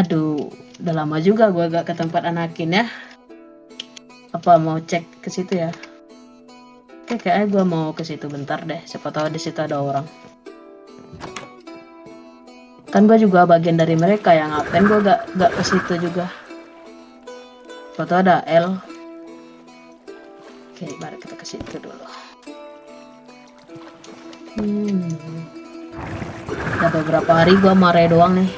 Aduh, udah lama juga gue gak ke tempat Anakin ya. Apa mau cek ke situ ya? Oke, kayaknya gue mau ke situ bentar deh. Siapa tahu di situ ada orang. Kan gue juga bagian dari mereka yang ngapain gue gak ke situ juga. Siapa tahu ada L. Oke, mari kita ke situ dulu. Udah beberapa hari gue marah doang nih.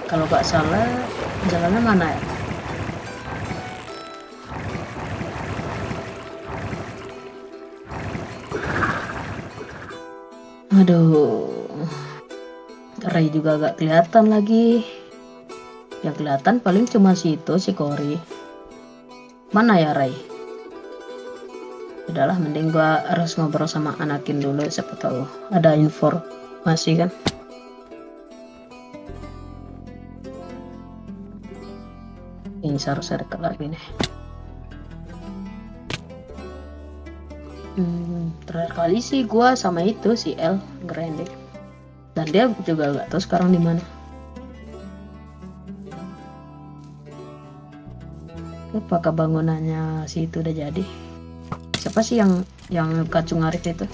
Kalau gak salah jalannya mana ya? Aduh, Ray juga gak kelihatan lagi. Yang kelihatan paling cuma si Cory. Mana ya Ray? Udahlah, mending gua harus ngobrol sama Anakin dulu, siapa tahu ada informasi kan. Ini seharusnya dekat lagi nih. Terakhir kali sih gua sama itu si L grinding, dan dia juga gak tahu sekarang di mana. Apakah bangunannya si itu udah jadi? Siapa sih yang kacung Arif itu?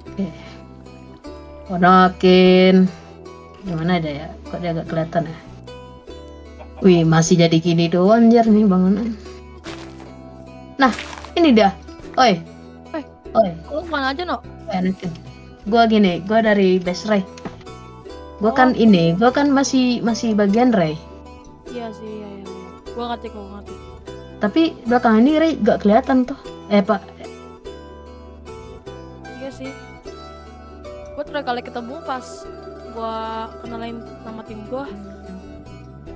Oke. Anakin. Gimana ada ya? Kok dia agak kelihatan ya? Wih, masih jadi gini doang anjir nih bangunan. Nah, ini dia. Oi. Lu mana aja, No? Anakin. Gua gini, gua dari base Ray. Gua kan masih bagian Ray. Iya sih, iya. Gua ngerti. Tapi belakang ini Ray gak kelihatan tuh. Pak. Iya sih. Gua terakhir kali ketemu pas gua kenalin nama tim gua.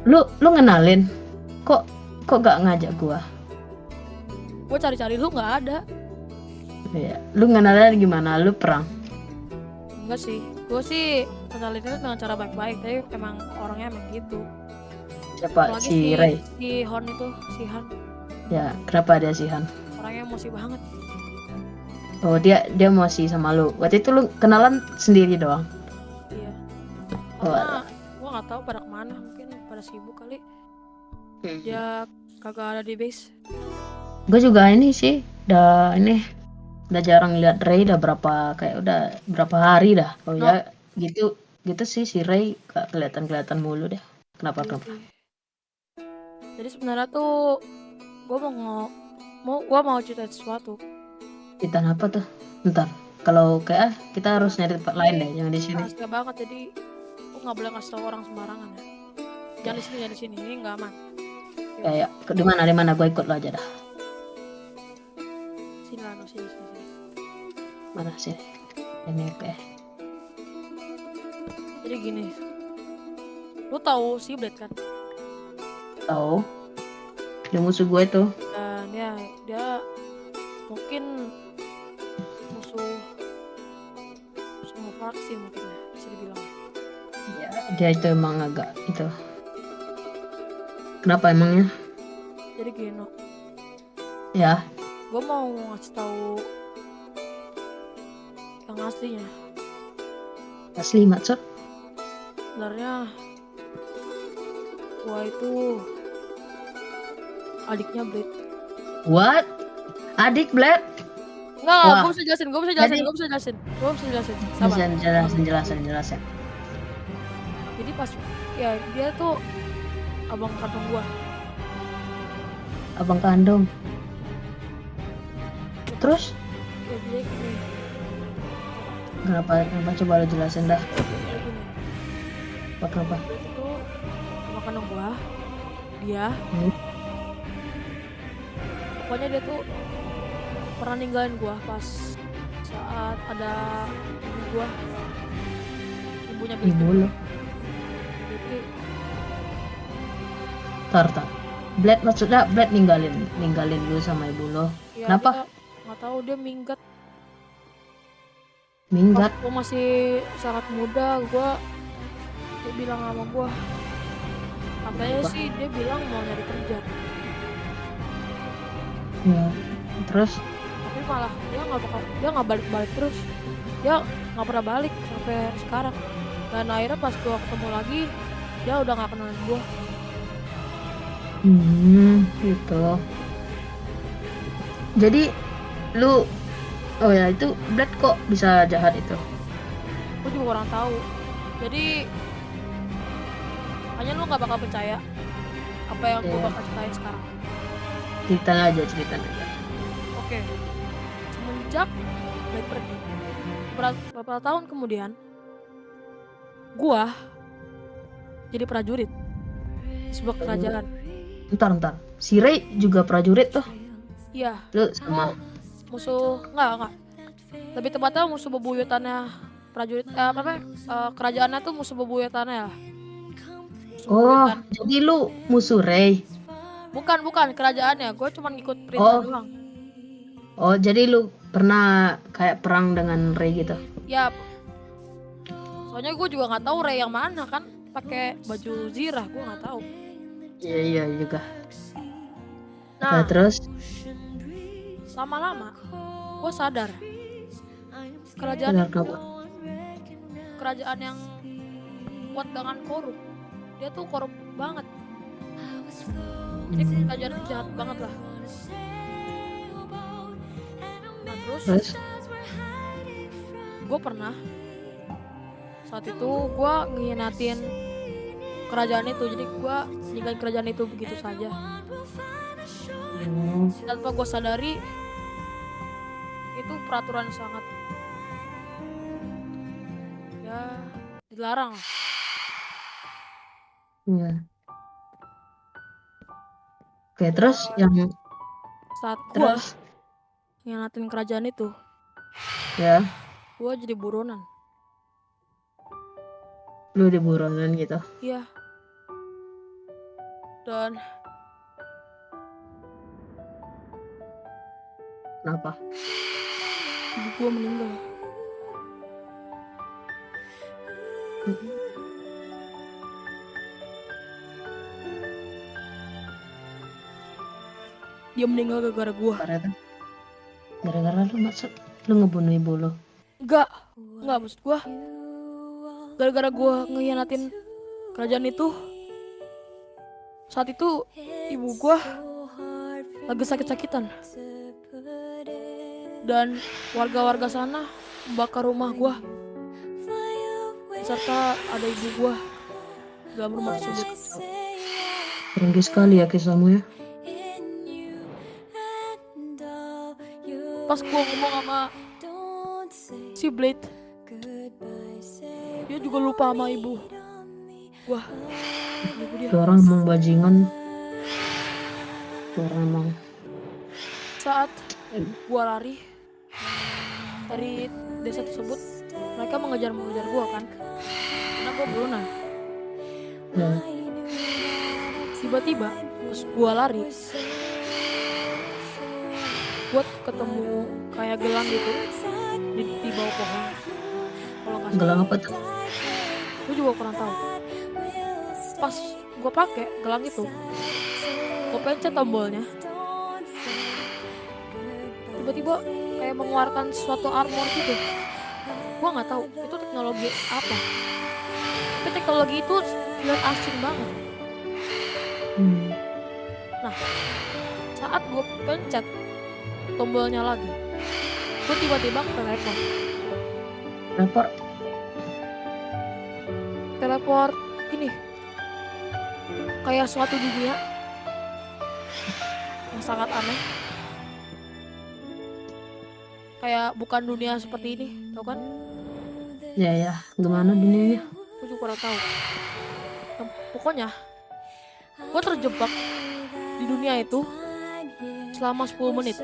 Lu ngenalin? Kok gak ngajak gua? Gua cari-cari lu nggak ada. Iya. Lu ngenalin gimana? Lu perang? Enggak sih. Gua sih kenalinnya dengan cara baik-baik, tapi emang orangnya emang gitu. Siapa? Apalagi Si Ray? Si Han itu, si Han. Ya, kenapa dia si Han? Orangnya emosi banget. Oh, dia masih sama lu. Waktu itu lu kenalan sendiri doang? Iya. Oh, Karena gua nggak tahu pada kemana, mungkin pada sibuk kali. Dia kagak ada di base. Gue juga ini sih, udah jarang lihat Ray, udah berapa hari dah. Oh ya, gitu sih si Ray gak kelihatan mulu deh. Kenapa? Jadi sebenarnya tuh gua mau cerita sesuatu. Cerita apa tuh? Bentar. Kalau kayak kita harus nyari tempat lain deh, yang di sini. Rahasia banget, jadi gua nggak boleh ngasih tahu orang sembarangan ya. Jangan di sini, ini nggak aman. Kayak di mana gue ikut lo aja dah. Sini. Mana sih? Ini oke. Jadi gini, lu tahu si Blade kan? Tahu. Dia musuh gue tuh. Dan ya dia mungkin musuh faksi mungkin ya, bisa dibilang. Ya, dia itu emang agak itu. Kenapa emangnya? Jadi gini, No. Ya. Gue mau ngasih tahu yang aslinya. Asli maksud? Sebenarnya gua itu adiknya Blade. What? Adik Blade? Enggak, gue bisa jelasin. Sabar. Jelasin. Jadi pas ya dia tuh abang kandung gua. Abang kandung. Terus? Ya dia gini. Kenapa coba lo jelasin dah. Dia gini. Kenapa? Itu abang kandung gua. Dia. Pokoknya dia tuh pernah ninggalin gua pas saat ada ibu gua. Ibunya Blade. Ibu lo. Jadi Tar. Blade maksudnya Blade ninggalin lu sama ibu lo. ya, Kenapa? Nggak tahu, dia minggat. Minggat. Waktu masih sangat muda, dia bilang sama gue, katanya Apa? sih dia bilang mau nyari kerja, Ya. Terus? tapi malah dia nggak balik-balik terus, dia nggak pernah balik sampai sekarang. Dan akhirnya pas gue ketemu lagi, dia udah nggak kenal gue. Gitu. Jadi lu, oh ya itu Blade kok bisa jahat itu? Gue juga kurang tahu. Jadi hanya lu nggak bakal percaya apa yang gue Ya, bakal ceritain sekarang. cerita aja. Oke, semenjak Blade pergi, beberapa tahun kemudian, gue jadi prajurit di sebuah kerajaan. Ntar. Si Ray juga prajurit tuh. Iya, Lu sama. musuh enggak. Lebih tepatnya musuh bebuyutannya prajurit kerajaannya tuh musuh bebuyutannya ya. Oh, jadi lu musuh Ray? Bukan kerajaannya, gue cuma ngikut perintah doang. Oh, jadi lu pernah kayak perang dengan Ray gitu? Ya, soalnya gue juga nggak tahu Ray yang mana kan, pakai baju zirah, gue nggak tahu. Iya juga. Nah, terus lama-lama gue sadar kerajaan yang kuat dengan korup, dia tuh korup banget. Jadi kerajaan itu jahat banget lah. Nah terus gue pernah saat itu gue ngianatin kerajaan itu, jadi gue ninggalin kerajaan itu begitu saja tanpa gue sadari itu peraturan sangat ya dilarang lah. Iya. Oke, terus yang saat gue ngianatin kerajaan itu, ya, gue jadi buronan. Lu di buronan gitu? Iya. Dan kenapa? ibu gue meninggal. Dia meninggal gara-gara gue. Gara-gara lu maksud lu ngebunuh ibu lu? Enggak maksud gue gara-gara gue ngehianatin kerajaan itu. Saat itu ibu gue lagi sakit-sakitan dan warga-warga sana membakar rumah gue serta ada ibu gue dalam rumah tersebut. Tinggi sekali ya kisahmu ya. Pas gue ngomong sama si Blade, dia juga lupa sama ibu gue. Itu orang emang bajingan. Itu orang emang. Saat gue lari dari desa tersebut, mereka mengejar gue kan, karena gue buronan. Tiba-tiba pas gue lari, gue ketemu kayak gelang gitu di bawah pohon. Kalau nggak salah. Gelang apa tuh? Gue juga kurang tahu. Pas gue pakai gelang itu, gue pencet tombolnya, tiba-tiba kayak mengeluarkan suatu armor gitu. Gue nggak tahu itu teknologi apa, tapi teknologi itu terlihat asing banget. Nah, saat gue pencet tombolnya lagi, gue tiba-tiba teleport ini kayak suatu dunia yang sangat aneh, kayak bukan dunia seperti ini, tau kan? Ya, gimana dunianya? Gue juga kurang tahu. Nah, pokoknya gue terjebak di dunia itu selama 10 menit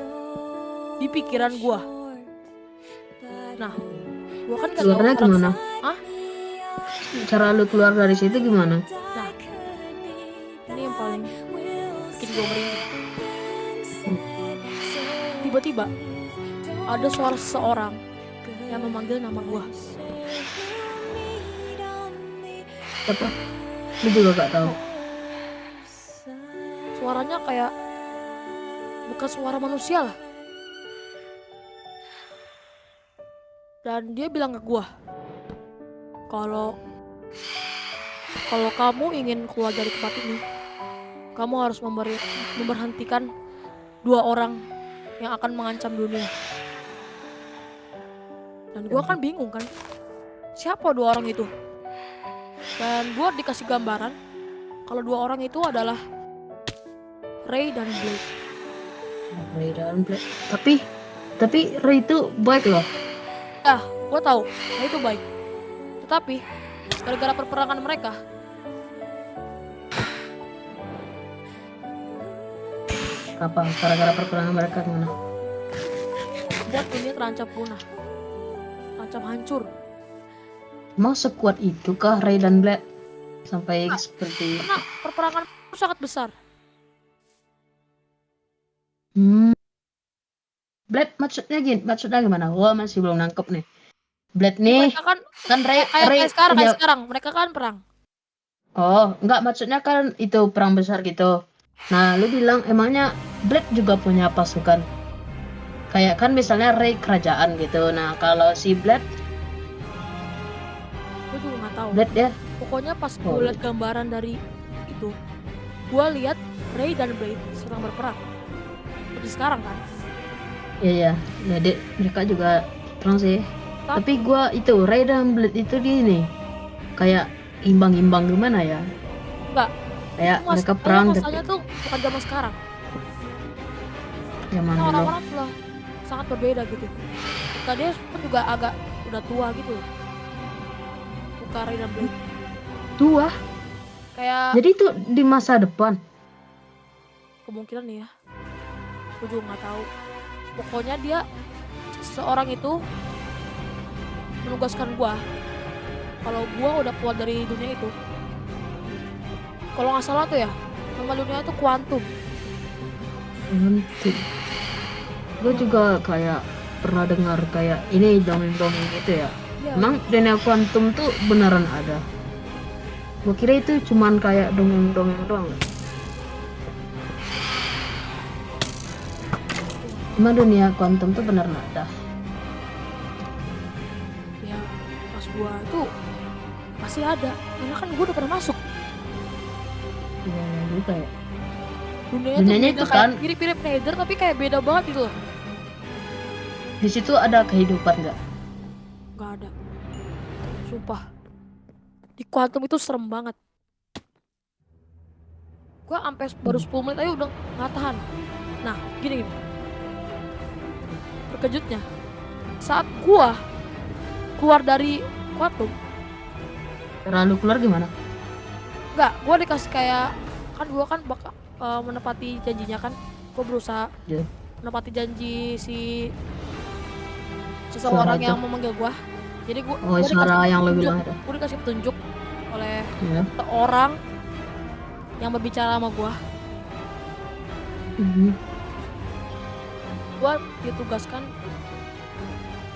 di pikiran gue. Nah, gue kan gak keluarnya tahu gimana? Cara lu keluar dari situ gimana? Nah, ini yang paling bikin gue merinding. Tiba-tiba ada suara seseorang yang memanggil nama gua. Siapa? Lu juga gak tahu. Suaranya kayak bukan suara manusia lah. Dan dia bilang ke gua, kalau kamu ingin keluar dari tempat ini, kamu harus memberhentikan 2 orang yang akan mengancam dunia. Dan gua kan bingung kan, siapa 2 orang itu? Dan gua dikasih gambaran kalau 2 orang itu adalah Ray dan Blade. Ray dan Blade. Tapi Ray itu baik loh. Ya, gua tahu, Ray itu baik. Tetapi gara-gara perperangan mereka, Apa? Gara-gara perperangan mereka gimana? buat dunia terancam punah, terancam hancur. Emang sekuat itu kah Ray dan Blade? Sampai seperti... Karena perperangan itu sangat besar. Blade maksudnya gimana? Gua masih belum nangkep nih. Blade nih Mereka kan Ray kayak sekarang, punya- sekarang mereka kan perang. Oh, enggak, maksudnya kan itu perang besar gitu. Nah, lu bilang emangnya Blade juga punya pasukan? Kayak kan misalnya Ray kerajaan gitu. Nah, kalau si Blade Gue juga nggak tahu. ya Pokoknya pas gue Oh. liat gambaran dari itu, gue lihat Ray dan Blade sedang berperang. Seperti sekarang kan. Iya, mereka juga perang sih. Tapi gua itu Ray dan Blade itu gini. Kayak imbang-imbang gimana ya? Enggak. Kayak mereka perang Masanya tuh bukan zaman sekarang. zaman Karena dulu. orang-orang sudah sangat berbeda gitu. Muka dia pun juga agak udah tua gitu. Muka Ray dan Blade. Tua. Kayak Jadi itu di masa depan. kemungkinan nih ya. Gue juga nggak tahu. Pokoknya dia seorang itu menugaskan gua kalau gua udah keluar dari dunia itu. Kalau nggak salah tuh ya, nama dunia itu kuantum. Nanti. Gue juga kayak pernah dengar kayak ini dongeng-dongeng gitu ya. Iya. Emang dunia kuantum tuh beneran ada? Gue kira itu cuman kayak dongeng-dongeng doang. Emang dunia kuantum tuh beneran ada? Ya, pas gua itu pasti ada. Karena kan gua udah pernah masuk. Iya juga ya. Dunianya Dunianya tuh itu beda, kan kayak mirip-mirip Nether tapi kayak beda banget gitu loh. di situ ada kehidupan nggak? Nggak ada. Sumpah. Di kuantum itu serem banget. Gua sampai baru 10 menit aja udah nggak tahan. Nah, gini. Terkejutnya, saat gua keluar dari kuantum, Terlalu keluar gimana? enggak, gua dikasih kayak, kan gua kan bakal menepati janjinya kan. Gua berusaha Iya. menepati janji si seseorang Suara yang itu. memanggil gua. Jadi gua Oh, suara yang lo bilang itu. Gua dikasih petunjuk oleh Ya. seorang yang berbicara sama gua. Gua ditugaskan,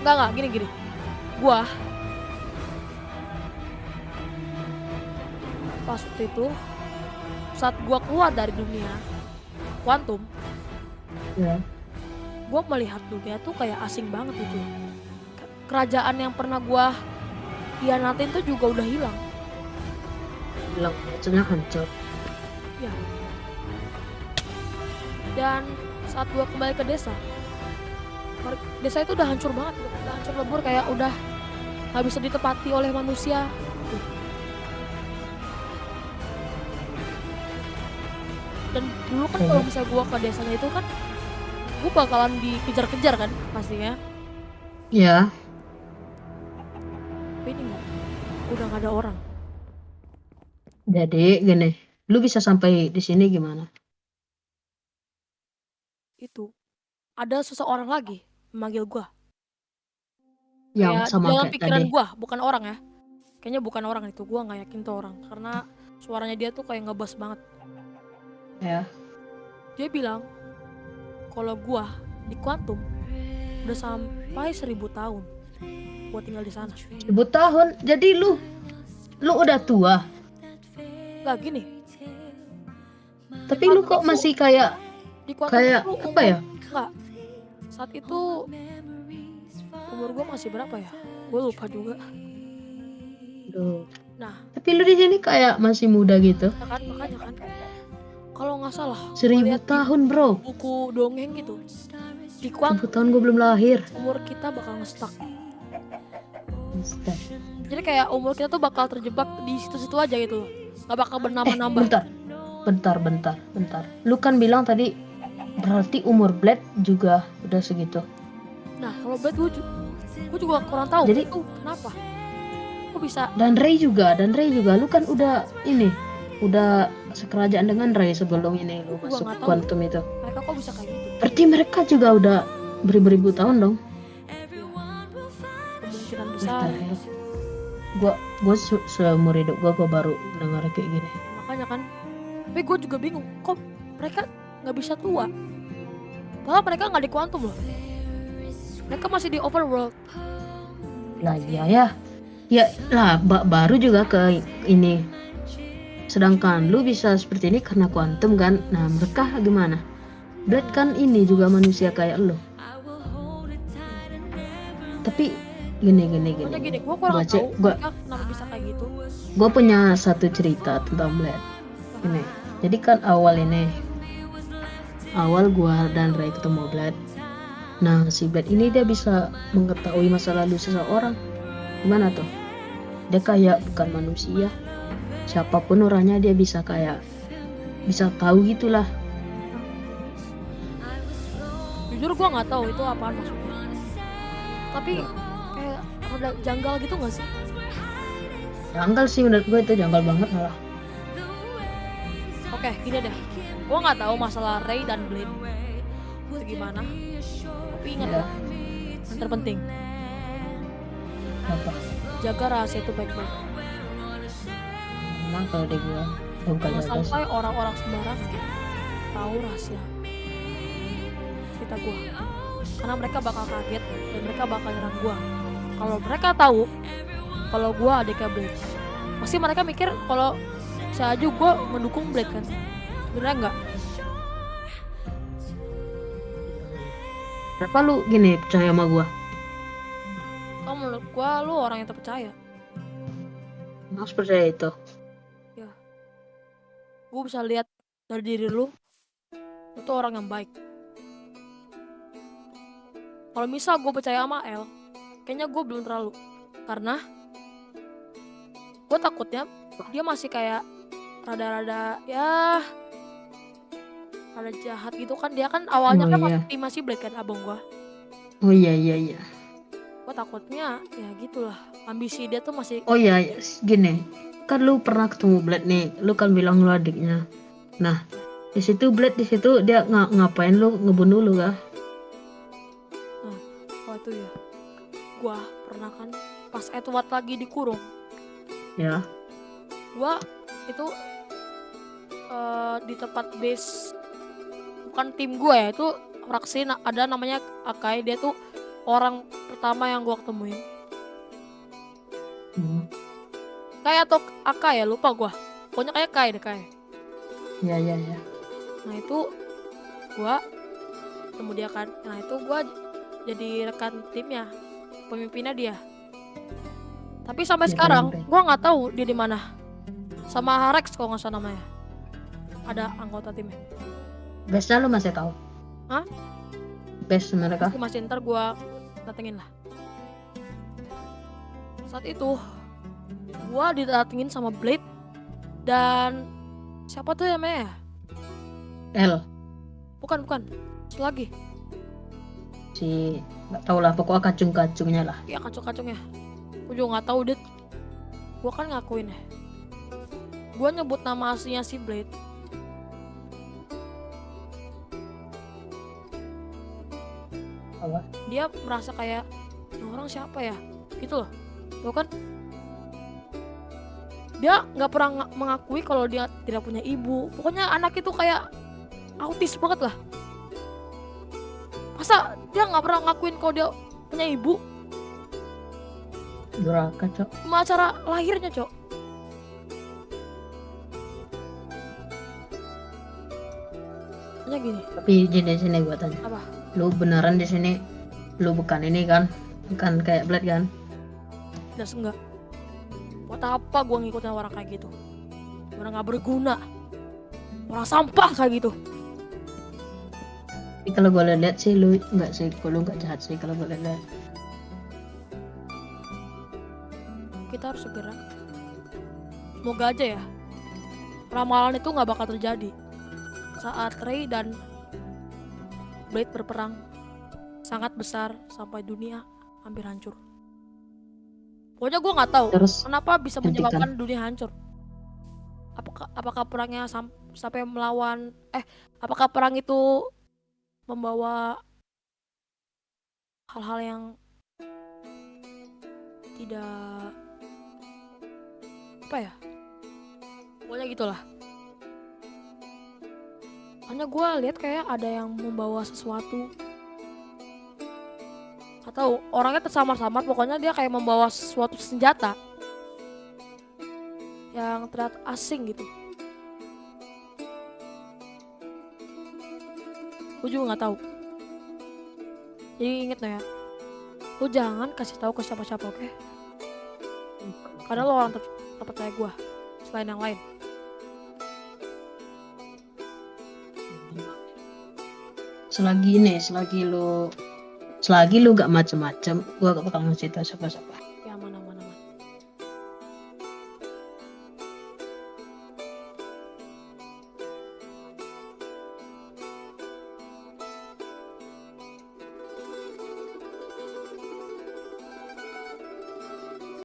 enggak gini. Gua pas waktu itu, saat gua keluar dari dunia kuantum, Ya. gua melihat dunia tuh kayak asing banget gitu. Kerajaan yang pernah gua hianatin tuh juga udah hilang. Bilang maksudnya hancur. Ya. Dan saat gua kembali ke desa itu udah hancur banget, udah hancur lebur, kayak udah nggak bisa ditepati oleh manusia. Dan dulu kan kalau misalnya gua ke desanya itu kan, gua bakalan dikejar-kejar kan pastinya. Ya. Tapi ini enggak, udah nggak ada orang. Jadi gini, lu bisa sampai di sini gimana? Itu ada seseorang lagi memanggil gua. Yang Kayak sama dalam kayak pikiran tadi. gua, bukan orang ya. Kayaknya bukan orang itu, gua nggak yakin tuh orang karena suaranya dia tuh kayak ngebas banget. Ya. Dia bilang kalau gua di kuantum udah sampai 1000 tahun. buat tinggal di sana. 1000 tahun. Jadi lu udah tua. Nggak gini, Tapi lu kok masih kayak di Quantum itu apa ya? Enggak. Saat itu umur gue masih berapa ya? Gue lupa juga. Aduh. Nah, Tapi lu di sini kayak masih muda gitu. ya kan, makanya kan. Kalau nggak salah, 1000 lihat di tahun, bro. buku dongeng gitu. Di 1000 Quantum tahun gue belum lahir. umur kita bakal nge-stuck. Astaga. Jadi kayak umur kita tuh bakal terjebak di situ-situ aja gitu loh. Nggak bakal bernambah-nambah. Bentar. Lu kan bilang tadi berarti umur Blade juga udah segitu. Nah, kalau Blade gue juga kurang tahu. Jadi- itu kenapa? Kok bisa? Dan Ray juga. Lu kan udah sekerajaan dengan Ray sebelum ini lu Gua masuk nggak tahu. Quantum itu. Mereka kok bisa kayak gitu? Berarti mereka juga udah beribu-ribu tahun dong. Kemungkinan besar. Gue seumur hidup gue baru dengar kayak gini. Makanya kan. Tapi gue juga bingung. Kok mereka nggak bisa tua? Padahal mereka nggak di Quantum loh. Mereka masih di Overworld. Lah ya lah baru juga ke ini. Sedangkan lu bisa seperti ini karena Quantum kan. Nah mereka gimana? Blade kan ini juga manusia kayak lu. Tapi gini. Makanya gini, gue kurang Gua tahu gua- mereka kenapa bisa kayak gitu. Gue punya satu cerita tentang Blade. Ini. Jadi kan awal gue dan Ray ketemu Blade. Nah si Blade ini dia bisa mengetahui masa lalu seseorang. Gimana tuh? Dia kayak bukan manusia. Siapapun orangnya dia bisa tahu gitulah. Jujur gue nggak tahu itu apaan maksudnya. Tapi kayak rada janggal gitu nggak sih? Janggal sih menurut gue, itu janggal banget malah. Oke, gini deh. Gue nggak tahu masalah Ray dan Blade itu gimana. Tapi ingat Ya. yang terpenting, Apa? jaga rahasia itu baik-baik. Emang kalau dia bilang bukan Jangan jaga sih. sampai orang-orang sembarangan tahu rahasia cerita gue. Karena mereka bakal kaget dan mereka bakal nyerang gue. Kalau mereka tahu kalau gue adiknya Blade, pasti mereka mikir kalau saya aja gue mendukung Blade kan. Sebenarnya enggak. Kenapa lu gini percaya sama gue? Kalau menurut gue lu orang yang terpercaya. Harus percaya itu. Gue bisa lihat dari diri lu itu orang yang baik. Kalau misal gue percaya sama El, kayaknya gue belum terlalu, karena gue takutnya dia masih kayak rada-rada ya rada jahat gitu kan. Dia kan awalnya Oh, kan iya. masih Blade kan abang gue. Oh iya. Gue takutnya ya gitulah, ambisi dia tuh masih. Oh iya, gini. Kan lu pernah ketemu Blade nih. Lu kan bilang lu adiknya. Nah, di situ Blade dia ngapain lu ngebunuh lu kah? Oh itu ya, gue pernah kan pas Edward lagi dikurung, Ya. gue itu di tempat base, bukan tim gue ya, itu fraksi ada namanya Akai. Dia tuh orang pertama yang gue ketemuin. Kayak atau Akai ya, lupa gue. Pokoknya kayak Kai deh, Kai. Ya. Nah itu gue ketemu dia kan. Nah itu gue jadi rekan timnya, pemimpinnya dia. Tapi sampai Ya, sekarang pemimpin. gue nggak tahu dia di mana. Sama Rex kalau nggak salah namanya. Ada anggota timnya. Base-nya lu masih tahu? Hah? Base mereka? Itu masih ntar gue datengin lah. Saat itu gue didatengin sama Blade dan siapa tuh namanya? L. Bukan. Satu lagi. Si nggak tahu lah, pokoknya kacung-kacungnya lah. Ya kacung-kacungnya. Gue juga nggak tahu deh. Gue kan ngakuin ya. Gue nyebut nama aslinya si Blade. Apa? Dia merasa kayak ini orang siapa ya? Gitu loh. Tuh kan. Dia nggak pernah mengakui kalau dia tidak punya ibu. Pokoknya anak itu kayak autis banget lah. Masa dia nggak pernah ngakuin kalau dia punya ibu? Durhaka, Cok. Cuma acara lahirnya, Cok. Hanya gini, Tapi sini gua tanya. apa? Lu beneran di sini lu bukan ini kan? Bukan kayak Blade kan? Jelas enggak. Buat apa gua ngikutin orang kayak gitu? Orang nggak berguna. Orang sampah kayak gitu. Tapi kalau gue lihat sih lu enggak sih, kalau lu enggak jahat sih kalau gue lihat. Kita harus segera. Semoga aja ya. Ramalan itu nggak bakal terjadi. Saat Rey dan Blade berperang sangat besar sampai dunia hampir hancur. Pokoknya gue nggak tahu Terus kenapa bisa hentikan. menyebabkan dunia hancur. Apakah perangnya sampai melawan apakah perang itu membawa hal-hal yang tidak apa ya? Pokoknya gitulah. Hanya gue lihat kayak ada yang membawa sesuatu. Atau orangnya tersamar-samar, pokoknya dia kayak membawa sesuatu senjata yang terlihat asing gitu. Gue juga nggak tahu. Jadi inget ya, lu jangan kasih tahu ke siapa-siapa, oke? Karena lo orang terpercaya gue, selain yang lain. Selagi lu gak macem-macem, gua gak bakal ngasih tau siapa-siapa.